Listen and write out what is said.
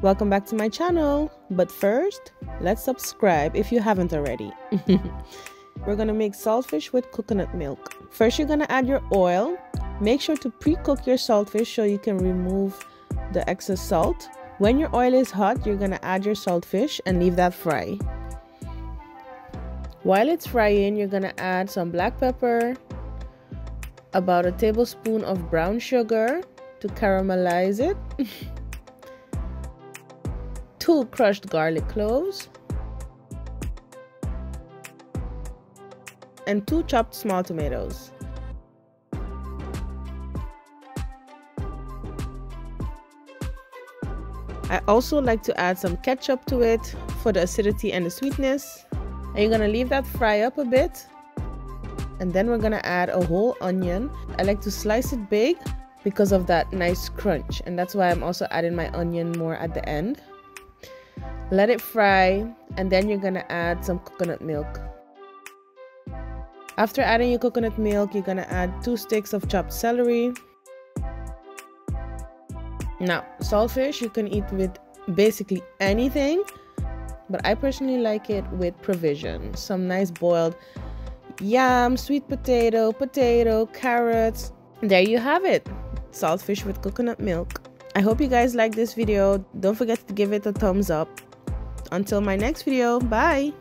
Welcome back to my channel, but first let's subscribe if you haven't already. We're gonna make saltfish with coconut milk. First you're gonna add your oil. Make sure to pre-cook your saltfish so you can remove the excess salt. When your oil is hot, you're gonna add your saltfish and leave that fry. While it's frying, you're gonna add some black pepper, about a tablespoon of brown sugar to caramelize it, 2 crushed garlic cloves, and 2 chopped small tomatoes. I also like to add some ketchup to it for the acidity and the sweetness. And you're gonna leave that fry up a bit. And then we're gonna add a whole onion. I like to slice it big because of that nice crunch. And that's why I'm also adding my onion more at the end. Let it fry, and then you're gonna add some coconut milk. After adding your coconut milk, you're gonna add 2 sticks of chopped celery. Now, saltfish you can eat with basically anything, but I personally like it with provision. Some nice boiled yam, sweet potato, carrots. There you have it, saltfish with coconut milk. I hope you guys like this video. Don't forget to give it a thumbs up. Until my next video, bye!